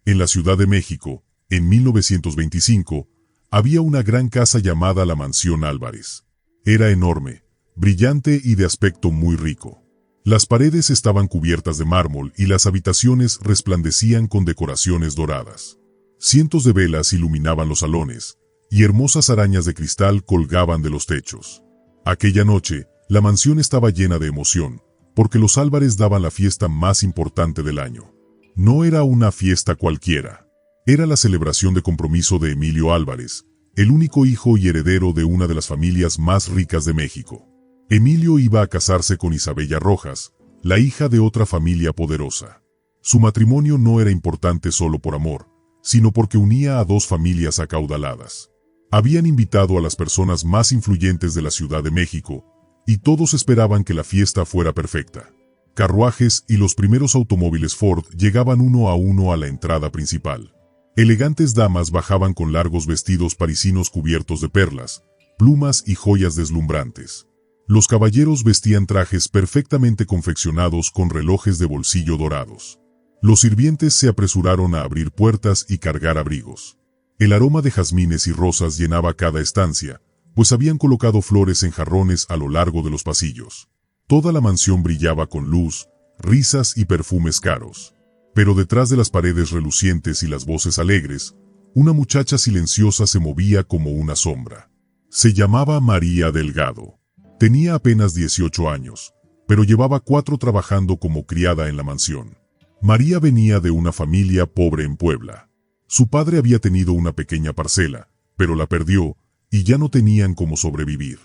En la Ciudad de México, en 1925, había una gran casa llamada la Mansión Álvarez. Era enorme, brillante y de aspecto muy rico. Las paredes estaban cubiertas de mármol y las habitaciones resplandecían con decoraciones doradas. Cientos de velas iluminaban los salones, y hermosas arañas de cristal colgaban de los techos. Aquella noche, la mansión estaba llena de emoción, porque los Álvarez daban la fiesta más importante del año. No era una fiesta cualquiera. Era la celebración de compromiso de Emilio Álvarez, el único hijo y heredero de una de las familias más ricas de México. Emilio iba a casarse con Isabella Rojas, la hija de otra familia poderosa. Su matrimonio no era importante solo por amor, sino porque unía a dos familias acaudaladas. Habían invitado a las personas más influyentes de la Ciudad de México, y todos esperaban que la fiesta fuera perfecta. Carruajes y los primeros automóviles Ford llegaban uno a uno a la entrada principal. Elegantes damas bajaban con largos vestidos parisinos cubiertos de perlas, plumas y joyas deslumbrantes. Los caballeros vestían trajes perfectamente confeccionados con relojes de bolsillo dorados. Los sirvientes se apresuraron a abrir puertas y cargar abrigos. El aroma de jazmines y rosas llenaba cada estancia, pues habían colocado flores en jarrones a lo largo de los pasillos. Toda la mansión brillaba con luz, risas y perfumes caros. Pero detrás de las paredes relucientes y las voces alegres, una muchacha silenciosa se movía como una sombra. Se llamaba María Delgado. Tenía apenas 18 años, pero llevaba 4 trabajando como criada en la mansión. María venía de una familia pobre en Puebla. Su padre había tenido una pequeña parcela, pero la perdió, y ya no tenían cómo sobrevivir.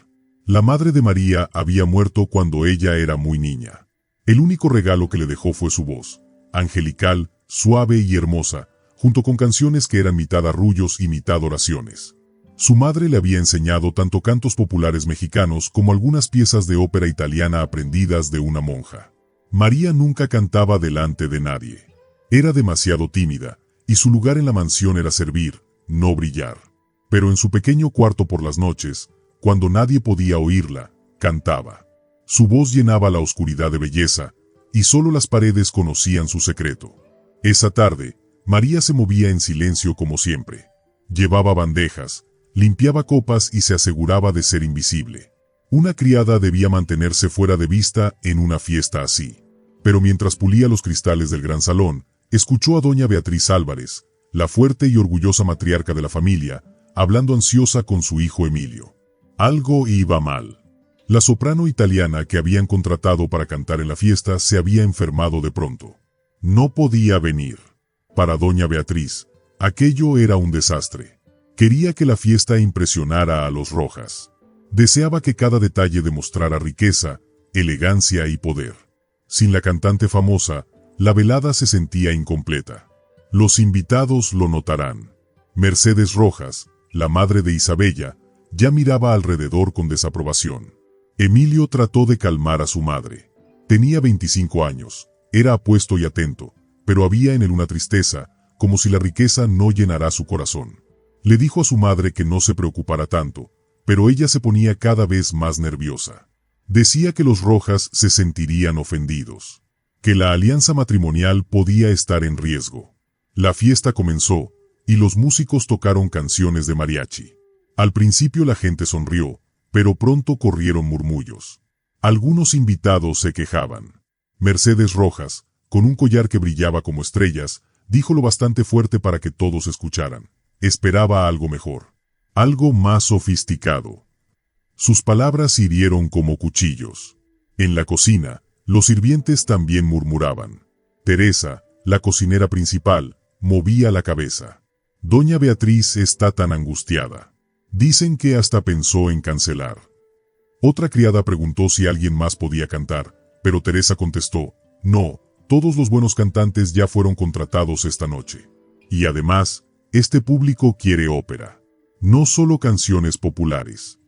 La madre de María había muerto cuando ella era muy niña. El único regalo que le dejó fue su voz, angelical, suave y hermosa, junto con canciones que eran mitad arrullos y mitad oraciones. Su madre le había enseñado tanto cantos populares mexicanos como algunas piezas de ópera italiana aprendidas de una monja. María nunca cantaba delante de nadie. Era demasiado tímida, y su lugar en la mansión era servir, no brillar. Pero en su pequeño cuarto por las noches, cuando nadie podía oírla, cantaba. Su voz llenaba la oscuridad de belleza, y solo las paredes conocían su secreto. Esa tarde, María se movía en silencio como siempre. Llevaba bandejas, limpiaba copas y se aseguraba de ser invisible. Una criada debía mantenerse fuera de vista en una fiesta así. Pero mientras pulía los cristales del gran salón, escuchó a doña Beatriz Álvarez, la fuerte y orgullosa matriarca de la familia, hablando ansiosa con su hijo Emilio. Algo iba mal. La soprano italiana que habían contratado para cantar en la fiesta se había enfermado de pronto. No podía venir. Para doña Beatriz, aquello era un desastre. Quería que la fiesta impresionara a los Rojas. Deseaba que cada detalle demostrara riqueza, elegancia y poder. Sin la cantante famosa, la velada se sentía incompleta. Los invitados lo notarán. Mercedes Rojas, la madre de Isabella, ya miraba alrededor con desaprobación. Emilio trató de calmar a su madre. Tenía 25 años, era apuesto y atento, pero había en él una tristeza, como si la riqueza no llenara su corazón. Le dijo a su madre que no se preocupara tanto, pero ella se ponía cada vez más nerviosa. Decía que los Rojas se sentirían ofendidos, que la alianza matrimonial podía estar en riesgo. La fiesta comenzó, y los músicos tocaron canciones de mariachi. Al principio la gente sonrió, pero pronto corrieron murmullos. Algunos invitados se quejaban. Mercedes Rojas, con un collar que brillaba como estrellas, dijo lo bastante fuerte para que todos escucharan. Esperaba algo mejor, algo más sofisticado. Sus palabras hirieron como cuchillos. En la cocina, los sirvientes también murmuraban. Teresa, la cocinera principal, movía la cabeza. Doña Beatriz está tan angustiada. Dicen que hasta pensó en cancelar. Otra criada preguntó si alguien más podía cantar, pero Teresa contestó, no, todos los buenos cantantes ya fueron contratados esta noche. Y además, este público quiere ópera, no solo canciones populares.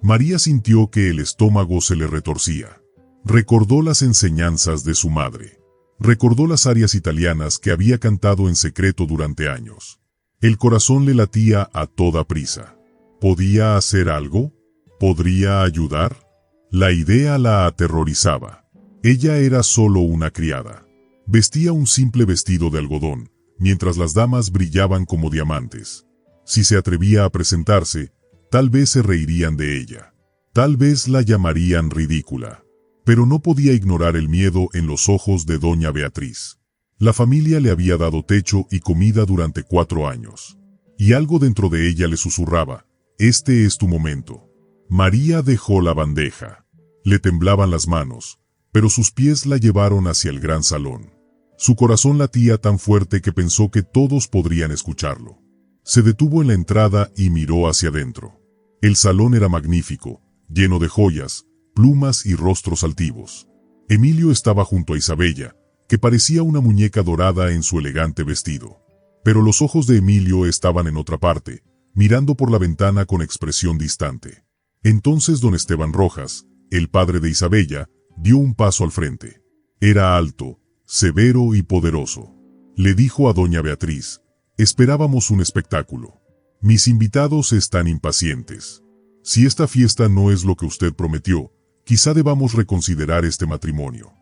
María sintió que el estómago se le retorcía. Recordó las enseñanzas de su madre. Recordó las arias italianas que había cantado en secreto durante años. El corazón le latía a toda prisa. ¿Podía hacer algo? ¿Podría ayudar? La idea la aterrorizaba. Ella era solo una criada. Vestía un simple vestido de algodón, mientras las damas brillaban como diamantes. Si se atrevía a presentarse, tal vez se reirían de ella. Tal vez la llamarían ridícula. Pero no podía ignorar el miedo en los ojos de doña Beatriz. La familia le había dado techo y comida durante 4 años. Y algo dentro de ella le susurraba: este es tu momento. María dejó la bandeja. Le temblaban las manos, pero sus pies la llevaron hacia el gran salón. Su corazón latía tan fuerte que pensó que todos podrían escucharlo. Se detuvo en la entrada y miró hacia adentro. El salón era magnífico, lleno de joyas, plumas y rostros altivos. Emilio estaba junto a Isabella, que parecía una muñeca dorada en su elegante vestido. Pero los ojos de Emilio estaban en otra parte, mirando por la ventana con expresión distante. Entonces don Esteban Rojas, el padre de Isabella, dio un paso al frente. Era alto, severo y poderoso. Le dijo a doña Beatriz: esperábamos un espectáculo. Mis invitados están impacientes. Si esta fiesta no es lo que usted prometió, quizá debamos reconsiderar este matrimonio.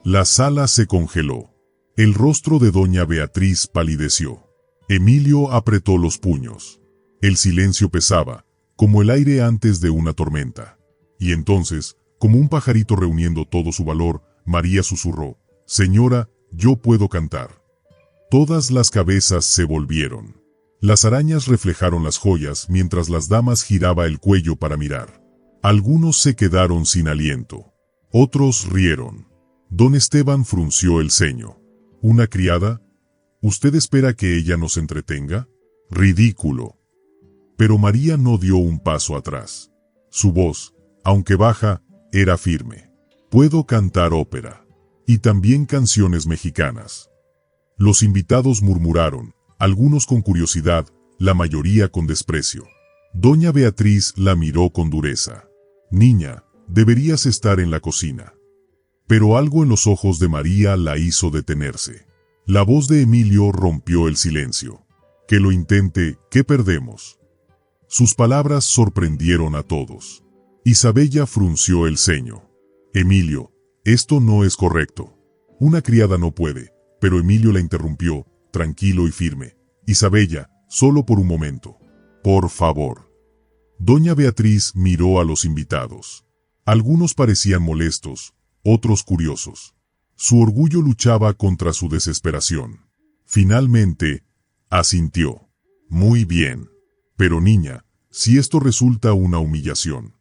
La sala se congeló. El rostro de doña Beatriz palideció. Emilio apretó los puños. El silencio pesaba, como el aire antes de una tormenta. Y entonces, como un pajarito reuniendo todo su valor, María susurró: señora, yo puedo cantar. Todas las cabezas se volvieron. Las arañas reflejaron las joyas mientras las damas giraba el cuello para mirar. Algunos se quedaron sin aliento. Otros rieron. Don Esteban frunció el ceño. ¿Una criada? ¿Usted espera que ella nos entretenga? Ridículo. Pero María no dio un paso atrás. Su voz, aunque baja, era firme. Puedo cantar ópera. Y también canciones mexicanas. Los invitados murmuraron, algunos con curiosidad, la mayoría con desprecio. Doña Beatriz la miró con dureza. Niña, deberías estar en la cocina. Pero algo en los ojos de María la hizo detenerse. La voz de Emilio rompió el silencio. Que lo intente, ¿qué perdemos? Sus palabras sorprendieron a todos. Isabella frunció el ceño. Emilio, esto no es correcto. Una criada no puede, pero Emilio la interrumpió, tranquilo y firme. Isabella, solo por un momento. Por favor. Doña Beatriz miró a los invitados. Algunos parecían molestos, otros curiosos. Su orgullo luchaba contra su desesperación. Finalmente, asintió. Muy bien. Pero niña, si esto resulta una humillación.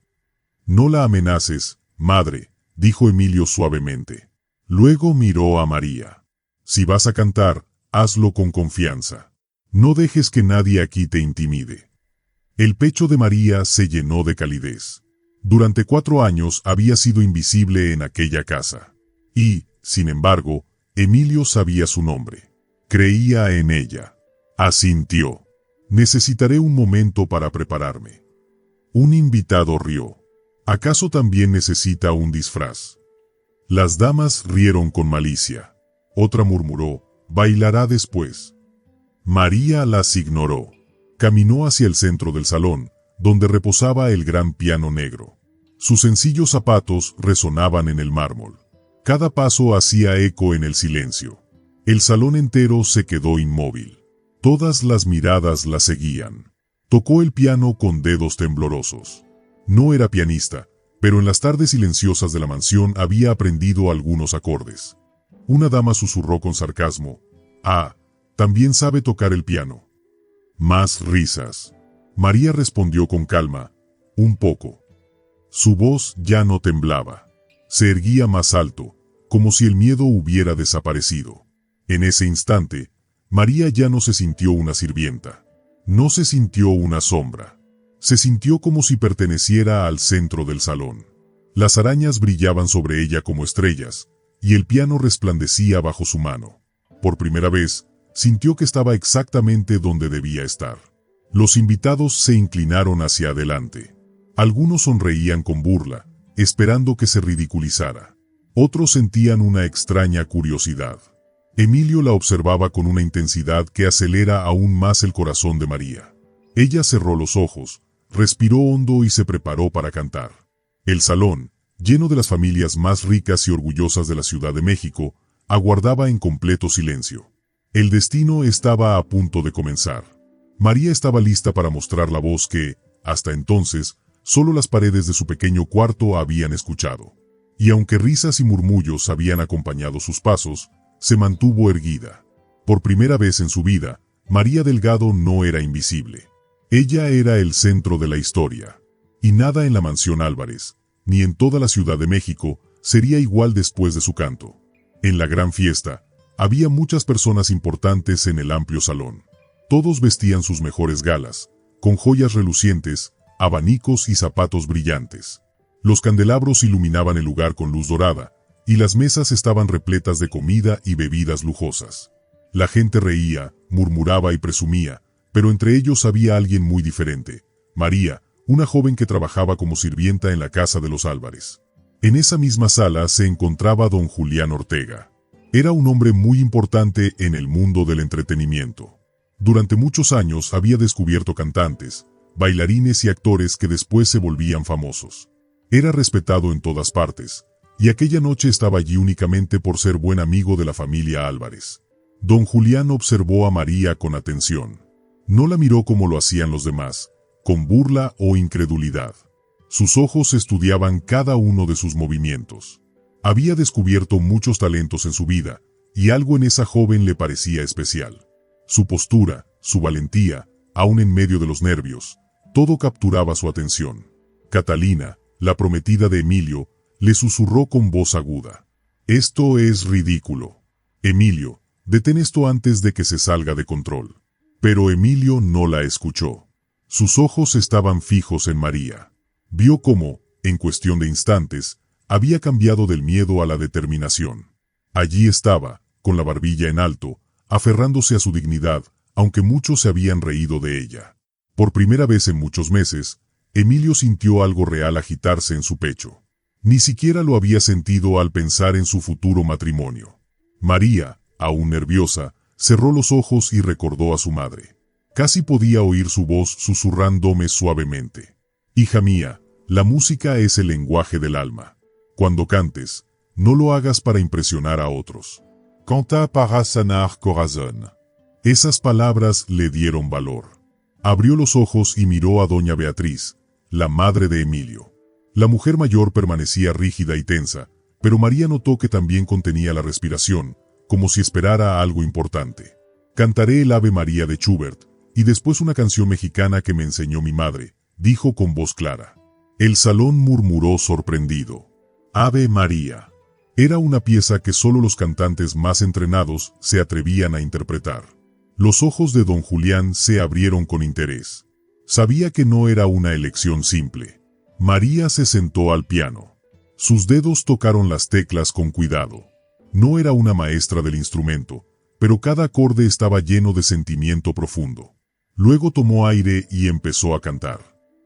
No la amenaces, madre, dijo Emilio suavemente. Luego miró a María. Si vas a cantar, hazlo con confianza. No dejes que nadie aquí te intimide. El pecho de María se llenó de calidez. Durante 4 años había sido invisible en aquella casa. Y, sin embargo, Emilio sabía su nombre. Creía en ella. Asintió. Necesitaré un momento para prepararme. Un invitado rió. ¿Acaso también necesita un disfraz? Las damas rieron con malicia. Otra murmuró: bailará después. María las ignoró. Caminó hacia el centro del salón, donde reposaba el gran piano negro. Sus sencillos zapatos resonaban en el mármol. Cada paso hacía eco en el silencio. El salón entero se quedó inmóvil. Todas las miradas la seguían. Tocó el piano con dedos temblorosos. No era pianista, pero en las tardes silenciosas de la mansión había aprendido algunos acordes. Una dama susurró con sarcasmo: ah, también sabe tocar el piano. Más risas. María respondió con calma: un poco. Su voz ya no temblaba. Se erguía más alto, como si el miedo hubiera desaparecido. En ese instante, María ya no se sintió una sirvienta. No se sintió una sombra. Se sintió como si perteneciera al centro del salón. Las arañas brillaban sobre ella como estrellas, y el piano resplandecía bajo su mano. Por primera vez, sintió que estaba exactamente donde debía estar. Los invitados se inclinaron hacia adelante. Algunos sonreían con burla, esperando que se ridiculizara. Otros sentían una extraña curiosidad. Emilio la observaba con una intensidad que acelera aún más el corazón de María. Ella cerró los ojos, respiró hondo y se preparó para cantar. El salón, lleno de las familias más ricas y orgullosas de la Ciudad de México, aguardaba en completo silencio. El destino estaba a punto de comenzar. María estaba lista para mostrar la voz que, hasta entonces, solo las paredes de su pequeño cuarto habían escuchado. Y aunque risas y murmullos habían acompañado sus pasos, se mantuvo erguida. Por primera vez en su vida, María Delgado no era invisible. Ella era el centro de la historia. Y nada en la mansión Álvarez, ni en toda la Ciudad de México, sería igual después de su canto. En la gran fiesta, había muchas personas importantes en el amplio salón. Todos vestían sus mejores galas, con joyas relucientes, abanicos y zapatos brillantes. Los candelabros iluminaban el lugar con luz dorada, y las mesas estaban repletas de comida y bebidas lujosas. La gente reía, murmuraba y presumía, pero entre ellos había alguien muy diferente: María, una joven que trabajaba como sirvienta en la casa de los Álvarez. En esa misma sala se encontraba don Julián Ortega. Era un hombre muy importante en el mundo del entretenimiento. Durante muchos años había descubierto cantantes, bailarines y actores que después se volvían famosos. Era respetado en todas partes, y aquella noche estaba allí únicamente por ser buen amigo de la familia Álvarez. Don Julián observó a María con atención. No la miró como lo hacían los demás, con burla o incredulidad. Sus ojos estudiaban cada uno de sus movimientos. Había descubierto muchos talentos en su vida, y algo en esa joven le parecía especial. Su postura, su valentía, aun en medio de los nervios, todo capturaba su atención. Catalina, la prometida de Emilio, le susurró con voz aguda: «Esto es ridículo. Emilio, detén esto antes de que se salga de control». Pero Emilio no la escuchó. Sus ojos estaban fijos en María. Vio cómo, en cuestión de instantes, había cambiado del miedo a la determinación. Allí estaba, con la barbilla en alto, aferrándose a su dignidad, aunque muchos se habían reído de ella. Por primera vez en muchos meses, Emilio sintió algo real agitarse en su pecho. Ni siquiera lo había sentido al pensar en su futuro matrimonio. María, aún nerviosa, cerró los ojos y recordó a su madre. Casi podía oír su voz susurrándome suavemente: «Hija mía, la música es el lenguaje del alma. Cuando cantes, no lo hagas para impresionar a otros. Canta para sanar corazón». Esas palabras le dieron valor. Abrió los ojos y miró a doña Beatriz, la madre de Emilio. La mujer mayor permanecía rígida y tensa, pero María notó que también contenía la respiración, como si esperara algo importante. «Cantaré el Ave María de Schubert, y después una canción mexicana que me enseñó mi madre», dijo con voz clara. El salón murmuró sorprendido. Ave María. Era una pieza que solo los cantantes más entrenados se atrevían a interpretar. Los ojos de don Julián se abrieron con interés. Sabía que no era una elección simple. María se sentó al piano. Sus dedos tocaron las teclas con cuidado. No era una maestra del instrumento, pero cada acorde estaba lleno de sentimiento profundo. Luego tomó aire y empezó a cantar.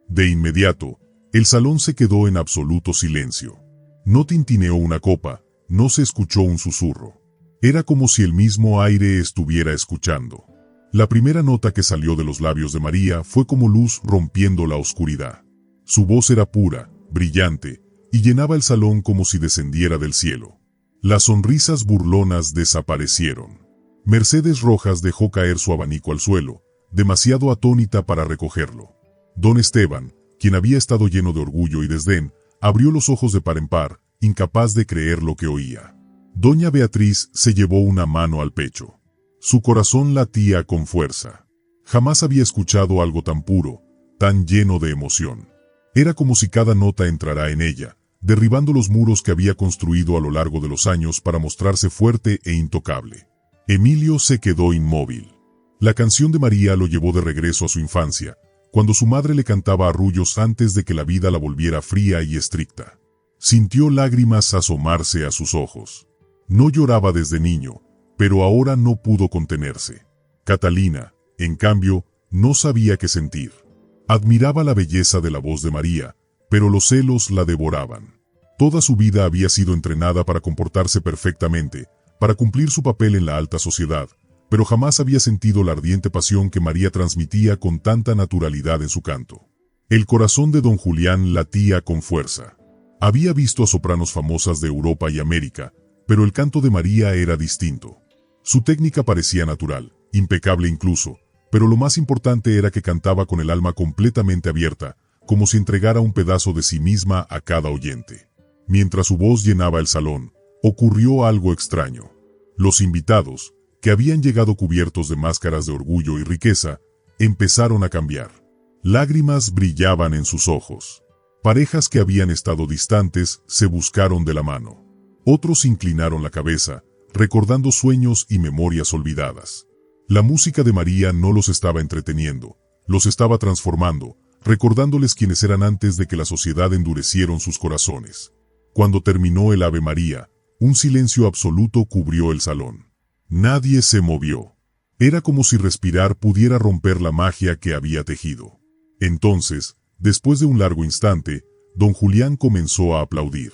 De inmediato, el salón se quedó en absoluto silencio. No tintineó una copa, no se escuchó un susurro. Era como si el mismo aire estuviera escuchando. La primera nota que salió de los labios de María fue como luz rompiendo la oscuridad. Su voz era pura, brillante, y llenaba el salón como si descendiera del cielo. Las sonrisas burlonas desaparecieron. Mercedes Rojas dejó caer su abanico al suelo, demasiado atónita para recogerlo. Don Esteban, quien había estado lleno de orgullo y desdén, abrió los ojos de par en par, incapaz de creer lo que oía. Doña Beatriz se llevó una mano al pecho. Su corazón latía con fuerza. Jamás había escuchado algo tan puro, tan lleno de emoción. Era como si cada nota entrara en ella, derribando los muros que había construido a lo largo de los años para mostrarse fuerte e intocable. Emilio se quedó inmóvil. La canción de María lo llevó de regreso a su infancia, cuando su madre le cantaba arrullos antes de que la vida la volviera fría y estricta. Sintió lágrimas asomarse a sus ojos. No lloraba desde niño, pero ahora no pudo contenerse. Catalina, en cambio, no sabía qué sentir. Admiraba la belleza de la voz de María, pero los celos la devoraban. Toda su vida había sido entrenada para comportarse perfectamente, para cumplir su papel en la alta sociedad, pero jamás había sentido la ardiente pasión que María transmitía con tanta naturalidad en su canto. El corazón de don Julián latía con fuerza. Había visto a sopranos famosas de Europa y América, pero el canto de María era distinto. Su técnica parecía natural, impecable incluso, pero lo más importante era que cantaba con el alma completamente abierta, como si entregara un pedazo de sí misma a cada oyente. Mientras su voz llenaba el salón, ocurrió algo extraño. Los invitados, que habían llegado cubiertos de máscaras de orgullo y riqueza, empezaron a cambiar. Lágrimas brillaban en sus ojos. Parejas que habían estado distantes se buscaron de la mano. Otros inclinaron la cabeza, recordando sueños y memorias olvidadas. La música de María no los estaba entreteniendo, los estaba transformando, recordándoles quiénes eran antes de que la sociedad endurecieron sus corazones. Cuando terminó el Ave María, un silencio absoluto cubrió el salón. Nadie se movió. Era como si respirar pudiera romper la magia que había tejido. Entonces, después de un largo instante, don Julián comenzó a aplaudir.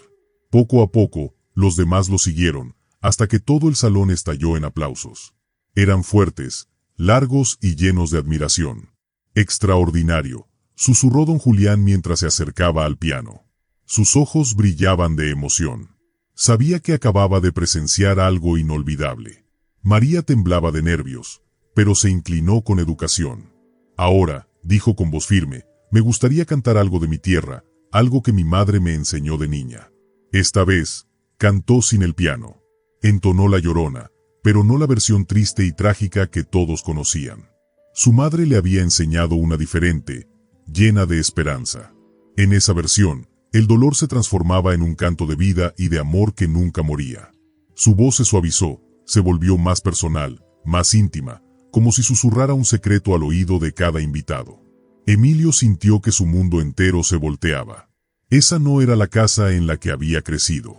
Poco a poco, los demás lo siguieron, hasta que todo el salón estalló en aplausos. Eran fuertes, largos y llenos de admiración. Extraordinario, susurró don Julián mientras se acercaba al piano. Sus ojos brillaban de emoción. Sabía que acababa de presenciar algo inolvidable. María temblaba de nervios, pero se inclinó con educación. Ahora, dijo con voz firme, me gustaría cantar algo de mi tierra, algo que mi madre me enseñó de niña. Esta vez, cantó sin el piano. Entonó La Llorona, pero no la versión triste y trágica que todos conocían. Su madre le había enseñado una diferente, llena de esperanza. En esa versión, el dolor se transformaba en un canto de vida y de amor que nunca moría. Su voz se suavizó, se volvió más personal, más íntima, como si susurrara un secreto al oído de cada invitado. Emilio sintió que su mundo entero se volteaba. Esa no era la casa en la que había crecido.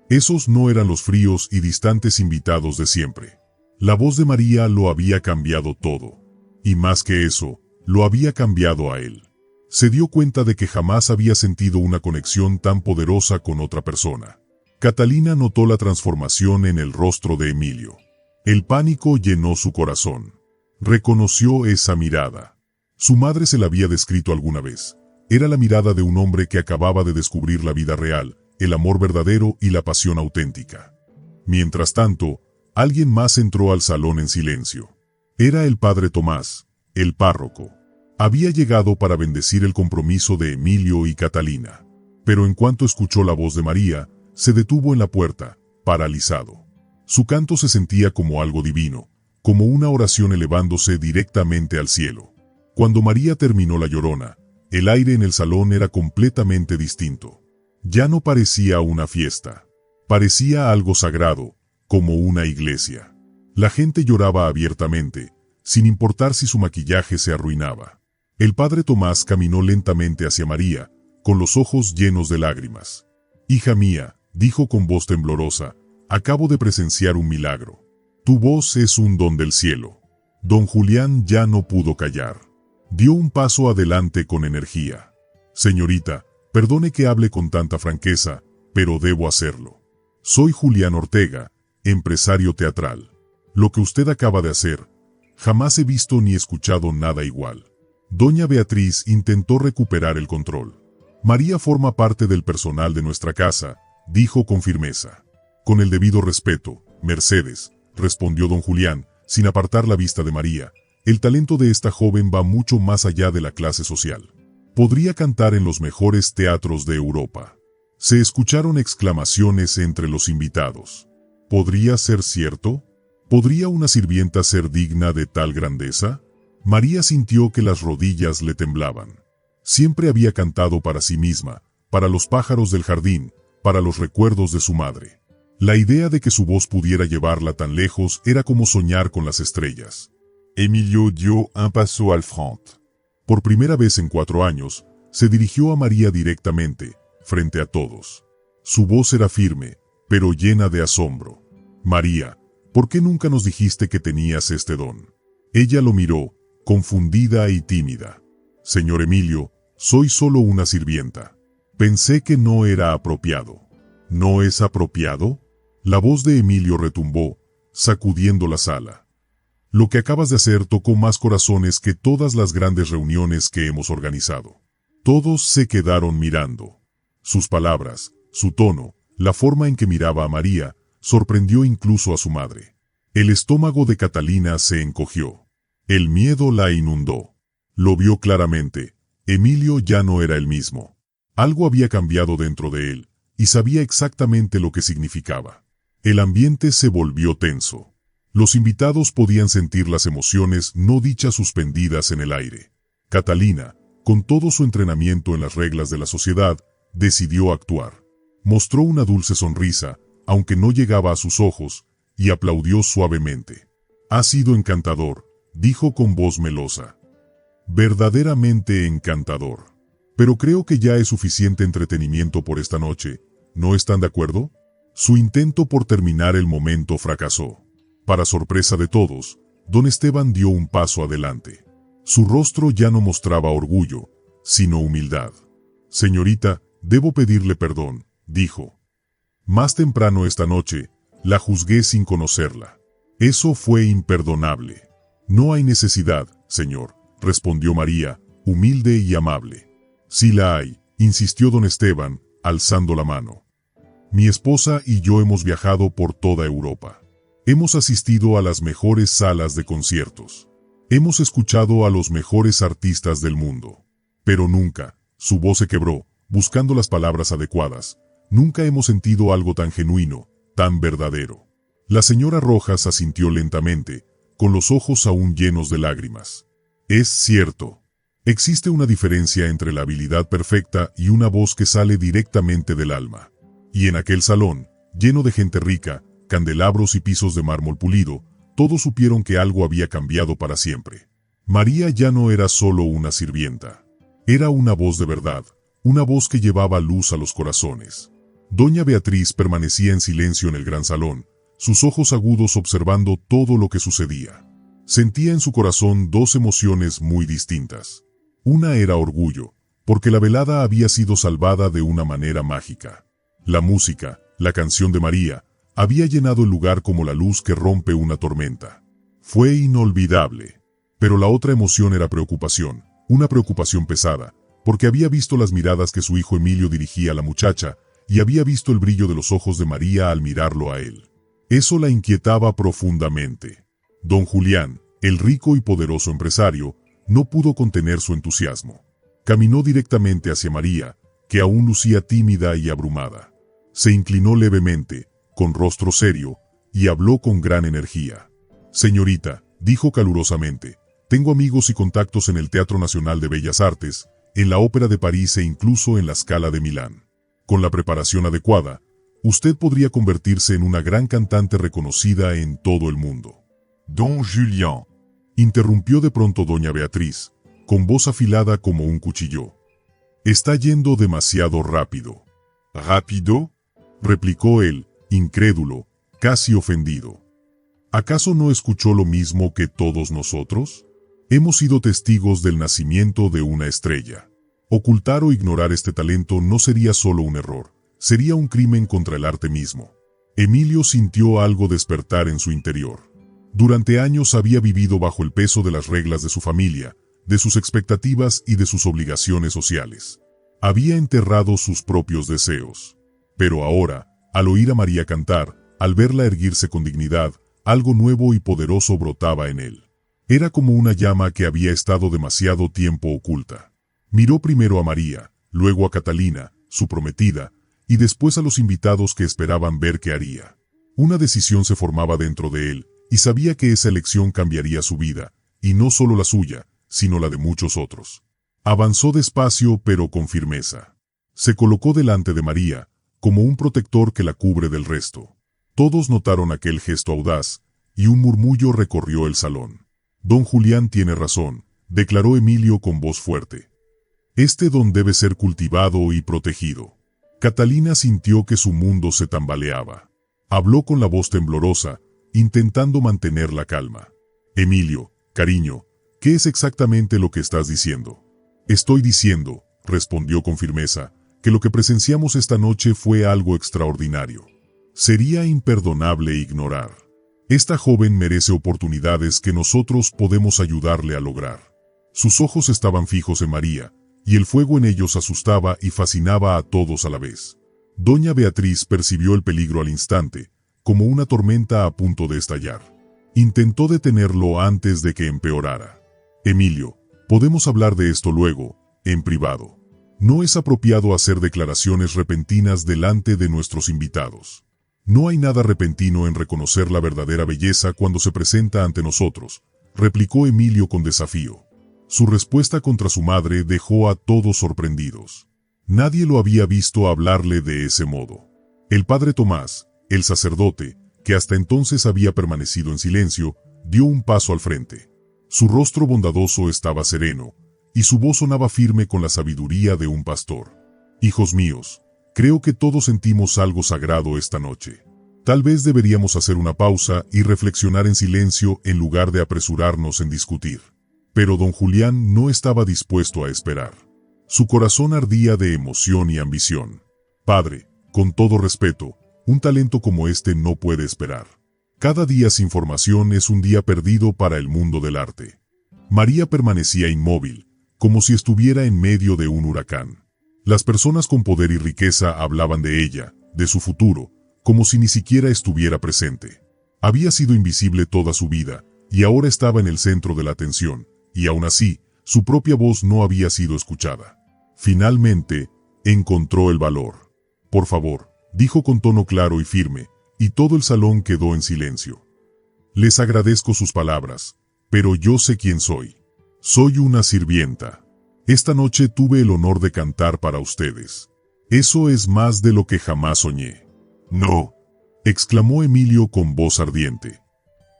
Esos no eran los fríos y distantes invitados de siempre. La voz de María lo había cambiado todo. Y más que eso, lo había cambiado a él. Se dio cuenta de que jamás había sentido una conexión tan poderosa con otra persona. Catalina notó la transformación en el rostro de Emilio. El pánico llenó su corazón. Reconoció esa mirada. Su madre se la había descrito alguna vez. Era la mirada de un hombre que acababa de descubrir la vida real, el amor verdadero y la pasión auténtica. Mientras tanto, alguien más entró al salón en silencio. Era el padre Tomás, el párroco. Había llegado para bendecir el compromiso de Emilio y Catalina. Pero en cuanto escuchó la voz de María, se detuvo en la puerta, paralizado. Su canto se sentía como algo divino, como una oración elevándose directamente al cielo. Cuando María terminó La Llorona, el aire en el salón era completamente distinto. Ya no parecía una fiesta. Parecía algo sagrado, como una iglesia. La gente lloraba abiertamente, sin importar si su maquillaje se arruinaba. El padre Tomás caminó lentamente hacia María, con los ojos llenos de lágrimas. «Hija mía», dijo con voz temblorosa, «acabo de presenciar un milagro. Tu voz es un don del cielo». Don Julián ya no pudo callar. Dio un paso adelante con energía. «Señorita, perdone que hable con tanta franqueza, pero debo hacerlo. Soy Julián Ortega, empresario teatral. Lo que usted acaba de hacer, jamás he visto ni escuchado nada igual». Doña Beatriz intentó recuperar el control. «María forma parte del personal de nuestra casa», dijo con firmeza. «Con el debido respeto, Mercedes», respondió don Julián, sin apartar la vista de María. «El talento de esta joven va mucho más allá de la clase social. Podría cantar en los mejores teatros de Europa». Se escucharon exclamaciones entre los invitados. ¿Podría ser cierto? ¿Podría una sirvienta ser digna de tal grandeza? María sintió que las rodillas le temblaban. Siempre había cantado para sí misma, para los pájaros del jardín, para los recuerdos de su madre. La idea de que su voz pudiera llevarla tan lejos era como soñar con las estrellas. Emilio dio un paso al front. Por primera vez en 4 años, se dirigió a María directamente, frente a todos. Su voz era firme, pero llena de asombro. «María, ¿por qué nunca nos dijiste que tenías este don?» Ella lo miró, confundida y tímida. «Señor Emilio, soy solo una sirvienta. Pensé que no era apropiado». «¿No es apropiado?». La voz de Emilio retumbó, sacudiendo la sala. «Lo que acabas de hacer tocó más corazones que todas las grandes reuniones que hemos organizado». Todos se quedaron mirando. Sus palabras, su tono, la forma en que miraba a María, sorprendió incluso a su madre. El estómago de Catalina se encogió. El miedo la inundó. Lo vio claramente. Emilio ya no era el mismo. Algo había cambiado dentro de él, y sabía exactamente lo que significaba. El ambiente se volvió tenso. Los invitados podían sentir las emociones no dichas suspendidas en el aire. Catalina, con todo su entrenamiento en las reglas de la sociedad, decidió actuar. Mostró una dulce sonrisa, aunque no llegaba a sus ojos, y aplaudió suavemente. «Ha sido encantador», dijo con voz melosa. «Verdaderamente encantador. Pero creo que ya es suficiente entretenimiento por esta noche, ¿no están de acuerdo?». Su intento por terminar el momento fracasó. Para sorpresa de todos, don Esteban dio un paso adelante. Su rostro ya no mostraba orgullo, sino humildad. «Señorita, debo pedirle perdón», dijo. «Más temprano esta noche, la juzgué sin conocerla. Eso fue imperdonable». «No hay necesidad, señor», respondió María, humilde y amable. «Sí la hay», insistió don Esteban, alzando la mano. «Mi esposa y yo hemos viajado por toda Europa. Hemos asistido a las mejores salas de conciertos. Hemos escuchado a los mejores artistas del mundo. Pero nunca», su voz se quebró, buscando las palabras adecuadas, «nunca hemos sentido algo tan genuino, tan verdadero». La señora Rojas asintió lentamente, con los ojos aún llenos de lágrimas. «Es cierto. Existe una diferencia entre la habilidad perfecta y una voz que sale directamente del alma. Y en aquel salón, lleno de gente rica, candelabros y pisos de mármol pulido, todos supieron que algo había cambiado para siempre. María ya no era solo una sirvienta. Era una voz de verdad, una voz que llevaba luz a los corazones». Doña Beatriz permanecía en silencio en el gran salón, sus ojos agudos observando todo lo que sucedía. Sentía en su corazón dos emociones muy distintas. Una era orgullo, porque la velada había sido salvada de una manera mágica. La música, la canción de María, había llenado el lugar como la luz que rompe una tormenta. Fue inolvidable. Pero la otra emoción era preocupación, una preocupación pesada, porque había visto las miradas que su hijo Emilio dirigía a la muchacha, y había visto el brillo de los ojos de María al mirarlo a él. Eso la inquietaba profundamente. Don Julián, el rico y poderoso empresario, no pudo contener su entusiasmo. Caminó directamente hacia María, que aún lucía tímida y abrumada. Se inclinó levemente, con rostro serio, y habló con gran energía. «Señorita», dijo calurosamente, «tengo amigos y contactos en el Teatro Nacional de Bellas Artes, en la Ópera de París e incluso en la Scala de Milán. Con la preparación adecuada, usted podría convertirse en una gran cantante reconocida en todo el mundo». «Don Julián», interrumpió de pronto doña Beatriz, con voz afilada como un cuchillo. «Está yendo demasiado rápido». «¿Rápido?», replicó él, incrédulo, casi ofendido. ¿Acaso no escuchó lo mismo que todos nosotros? Hemos sido testigos del nacimiento de una estrella. Ocultar o ignorar este talento no sería solo un error, sería un crimen contra el arte mismo. Emilio sintió algo despertar en su interior. Durante años había vivido bajo el peso de las reglas de su familia, de sus expectativas y de sus obligaciones sociales. Había enterrado sus propios deseos. Pero ahora, al oír a María cantar, al verla erguirse con dignidad, algo nuevo y poderoso brotaba en él. Era como una llama que había estado demasiado tiempo oculta. Miró primero a María, luego a Catalina, su prometida, y después a los invitados que esperaban ver qué haría. Una decisión se formaba dentro de él, y sabía que esa elección cambiaría su vida, y no solo la suya, sino la de muchos otros. Avanzó despacio pero con firmeza. Se colocó delante de María, como un protector que la cubre del resto. Todos notaron aquel gesto audaz, y un murmullo recorrió el salón. «Don Julián tiene razón», declaró Emilio con voz fuerte. «Este don debe ser cultivado y protegido». Catalina sintió que su mundo se tambaleaba. Habló con la voz temblorosa, intentando mantener la calma. «Emilio, cariño, ¿qué es exactamente lo que estás diciendo?». «Estoy diciendo», respondió con firmeza, «que lo que presenciamos esta noche fue algo extraordinario. Sería imperdonable ignorar. Esta joven merece oportunidades que nosotros podemos ayudarle a lograr». Sus ojos estaban fijos en María, y el fuego en ellos asustaba y fascinaba a todos a la vez. Doña Beatriz percibió el peligro al instante, como una tormenta a punto de estallar. Intentó detenerlo antes de que empeorara. Emilio, podemos hablar de esto luego, en privado. No es apropiado hacer declaraciones repentinas delante de nuestros invitados. No hay nada repentino en reconocer la verdadera belleza cuando se presenta ante nosotros, replicó Emilio con desafío. Su respuesta contra su madre dejó a todos sorprendidos. Nadie lo había visto hablarle de ese modo. El padre Tomás, el sacerdote, que hasta entonces había permanecido en silencio, dio un paso al frente. Su rostro bondadoso estaba sereno, y su voz sonaba firme con la sabiduría de un pastor. Hijos míos, creo que todos sentimos algo sagrado esta noche. Tal vez deberíamos hacer una pausa y reflexionar en silencio en lugar de apresurarnos en discutir. Pero don Julián no estaba dispuesto a esperar. Su corazón ardía de emoción y ambición. Padre, con todo respeto, un talento como este no puede esperar. Cada día sin formación es un día perdido para el mundo del arte. María permanecía inmóvil, como si estuviera en medio de un huracán. Las personas con poder y riqueza hablaban de ella, de su futuro, como si ni siquiera estuviera presente. Había sido invisible toda su vida, y ahora estaba en el centro de la atención, y aún así, su propia voz no había sido escuchada. Finalmente, encontró el valor. Por favor, dijo con tono claro y firme, y todo el salón quedó en silencio. Les agradezco sus palabras, pero yo sé quién soy. Soy una sirvienta. Esta noche tuve el honor de cantar para ustedes. Eso es más de lo que jamás soñé. No, exclamó Emilio con voz ardiente.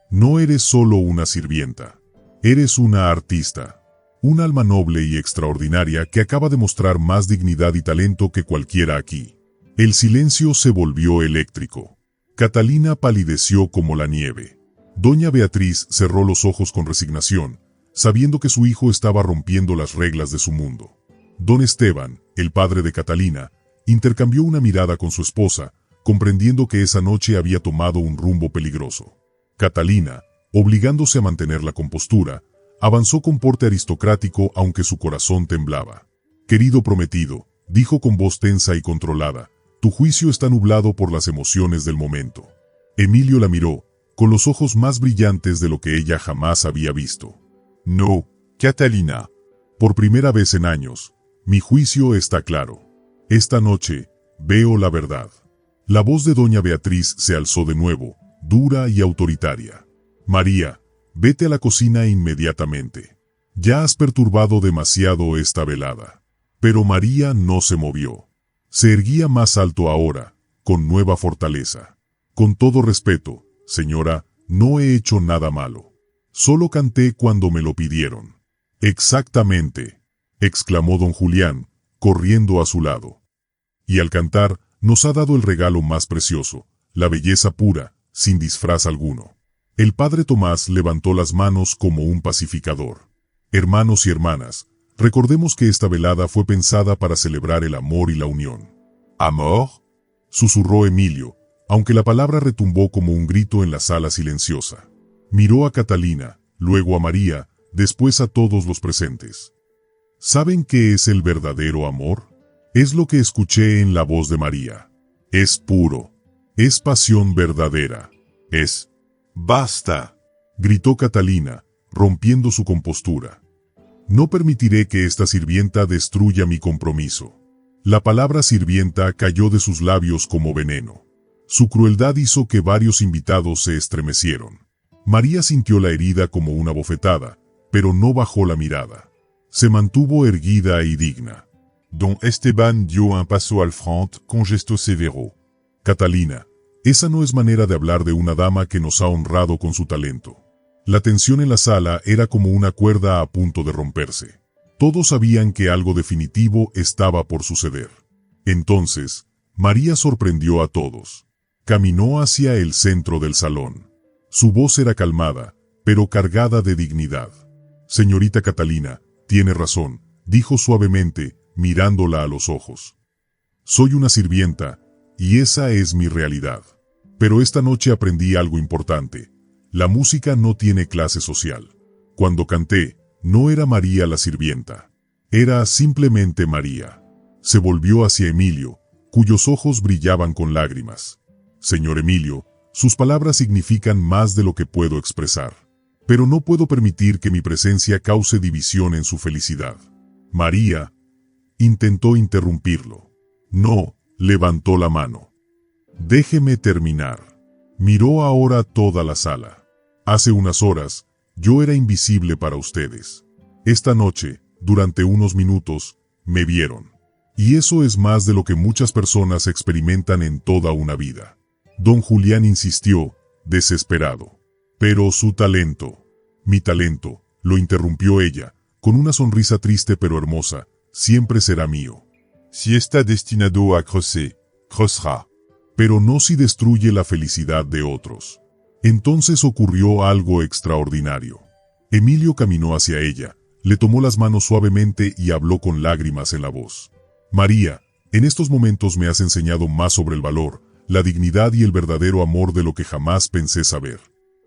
No eres solo una sirvienta. Eres una artista. Un alma noble y extraordinaria que acaba de mostrar más dignidad y talento que cualquiera aquí. El silencio se volvió eléctrico. Catalina palideció como la nieve. Doña Beatriz cerró los ojos con resignación, sabiendo que su hijo estaba rompiendo las reglas de su mundo. Don Esteban, el padre de Catalina, intercambió una mirada con su esposa, comprendiendo que esa noche había tomado un rumbo peligroso. Catalina, obligándose a mantener la compostura, avanzó con porte aristocrático aunque su corazón temblaba. Querido prometido, dijo con voz tensa y controlada, tu juicio está nublado por las emociones del momento. Emilio la miró, con los ojos más brillantes de lo que ella jamás había visto. No, Catalina. Por primera vez en años, mi juicio está claro. Esta noche, veo la verdad. La voz de doña Beatriz se alzó de nuevo, dura y autoritaria. María, vete a la cocina inmediatamente. Ya has perturbado demasiado esta velada. Pero María no se movió. Se erguía más alto ahora, con nueva fortaleza. Con todo respeto, señora, no he hecho nada malo. Solo canté cuando me lo pidieron. Exactamente, exclamó don Julián, corriendo a su lado. Y al cantar, nos ha dado el regalo más precioso, la belleza pura, sin disfraz alguno. El padre Tomás levantó las manos como un pacificador. Hermanos y hermanas, recordemos que esta velada fue pensada para celebrar el amor y la unión. ¿Amor?, susurró Emilio, aunque la palabra retumbó como un grito en la sala silenciosa. Miró a Catalina, luego a María, después a todos los presentes. ¿Saben qué es el verdadero amor? Es lo que escuché en la voz de María. Es puro. Es pasión verdadera. Es... ¡Basta!, gritó Catalina, rompiendo su compostura. No permitiré que esta sirvienta destruya mi compromiso. La palabra sirvienta cayó de sus labios como veneno. Su crueldad hizo que varios invitados se estremecieron. María sintió la herida como una bofetada, pero no bajó la mirada. Se mantuvo erguida y digna. Don Esteban dio un paso al front con gesto severo. Catalina, esa no es manera de hablar de una dama que nos ha honrado con su talento. La tensión en la sala era como una cuerda a punto de romperse. Todos sabían que algo definitivo estaba por suceder. Entonces, María sorprendió a todos. Caminó hacia el centro del salón. Su voz era calmada, pero cargada de dignidad. Señorita Catalina, tiene razón, dijo suavemente, mirándola a los ojos. Soy una sirvienta, y esa es mi realidad. Pero esta noche aprendí algo importante. La música no tiene clase social. Cuando canté, no era María la sirvienta. Era simplemente María. Se volvió hacia Emilio, cuyos ojos brillaban con lágrimas. Señor Emilio, Sus palabras significan más de lo que puedo expresar. Pero no puedo permitir que mi presencia cause división en su felicidad. María intentó interrumpirlo. No, levantó la mano. Déjeme terminar. Miró ahora toda la sala. Hace unas horas, yo era invisible para ustedes. Esta noche, durante unos minutos, me vieron. Y eso es más de lo que muchas personas experimentan en toda una vida. Don Julián insistió, desesperado. Pero su talento, mi talento, lo interrumpió ella, con una sonrisa triste pero hermosa, siempre será mío. Si está destinado a crecer, crecerá. Pero no si destruye la felicidad de otros. Entonces ocurrió algo extraordinario. Emilio caminó hacia ella, le tomó las manos suavemente y habló con lágrimas en la voz. María, en estos momentos me has enseñado más sobre el valor, la dignidad y el verdadero amor de lo que jamás pensé saber.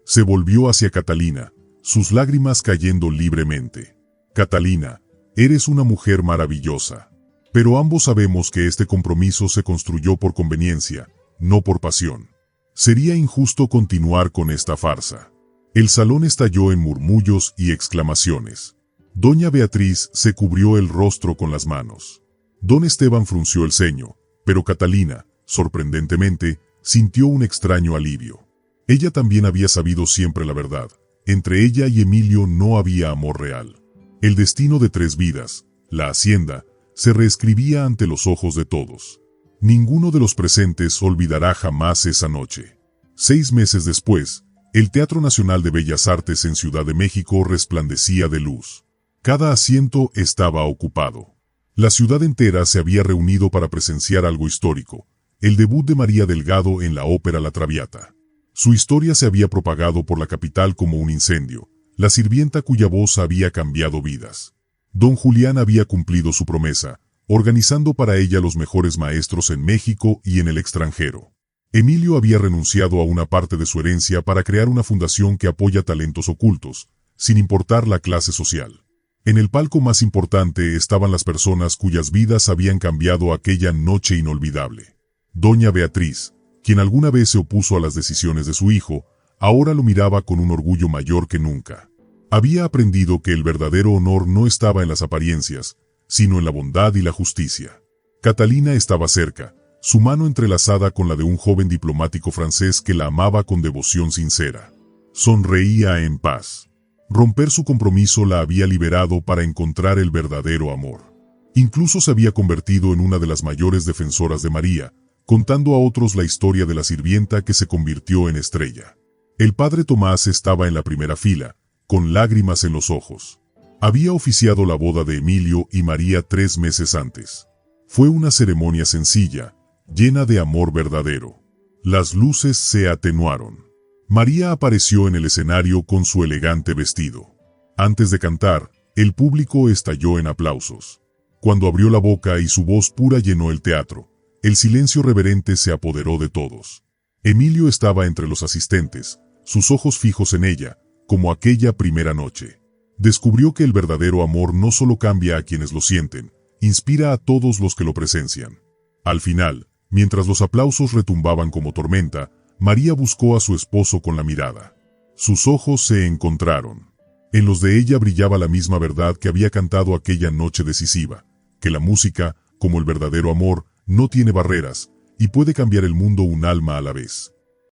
Se volvió hacia Catalina, sus lágrimas cayendo libremente. Catalina, eres una mujer maravillosa. Pero ambos sabemos que este compromiso se construyó por conveniencia, no por pasión. Sería injusto continuar con esta farsa. El salón estalló en murmullos y exclamaciones. Doña Beatriz se cubrió el rostro con las manos. Don Esteban frunció el ceño, pero Catalina, sorprendentemente, sintió un extraño alivio. Ella también había sabido siempre la verdad. Entre ella y Emilio no había amor real. El destino de 3 vidas, la hacienda, se reescribía ante los ojos de todos. Ninguno de los presentes olvidará jamás esa noche. 6 meses después, el Teatro Nacional de Bellas Artes en Ciudad de México resplandecía de luz. Cada asiento estaba ocupado. La ciudad entera se había reunido para presenciar algo histórico, el debut de María Delgado en la ópera La Traviata. Su historia se había propagado por la capital como un incendio, la sirvienta cuya voz había cambiado vidas. Don Julián había cumplido su promesa, organizando para ella los mejores maestros en México y en el extranjero. Emilio había renunciado a una parte de su herencia para crear una fundación que apoya talentos ocultos, sin importar la clase social. En el palco más importante estaban las personas cuyas vidas habían cambiado aquella noche inolvidable. Doña Beatriz, quien alguna vez se opuso a las decisiones de su hijo, ahora lo miraba con un orgullo mayor que nunca. Había aprendido que el verdadero honor no estaba en las apariencias, sino en la bondad y la justicia. Catalina estaba cerca, su mano entrelazada con la de un joven diplomático francés que la amaba con devoción sincera. Sonreía en paz. Romper su compromiso la había liberado para encontrar el verdadero amor. Incluso se había convertido en una de las mayores defensoras de María, contando a otros la historia de la sirvienta que se convirtió en estrella. El padre Tomás estaba en la primera fila, con lágrimas en los ojos. Había oficiado la boda de Emilio y María 3 meses antes. Fue una ceremonia sencilla, llena de amor verdadero. Las luces se atenuaron. María apareció en el escenario con su elegante vestido. Antes de cantar, el público estalló en aplausos. Cuando abrió la boca y su voz pura llenó el teatro, el silencio reverente se apoderó de todos. Emilio estaba entre los asistentes, sus ojos fijos en ella, como aquella primera noche. Descubrió que el verdadero amor no solo cambia a quienes lo sienten, inspira a todos los que lo presencian. Al final, mientras los aplausos retumbaban como tormenta, María buscó a su esposo con la mirada. Sus ojos se encontraron. En los de ella brillaba la misma verdad que había cantado aquella noche decisiva, que la música, como el verdadero amor, no tiene barreras, y puede cambiar el mundo un alma a la vez.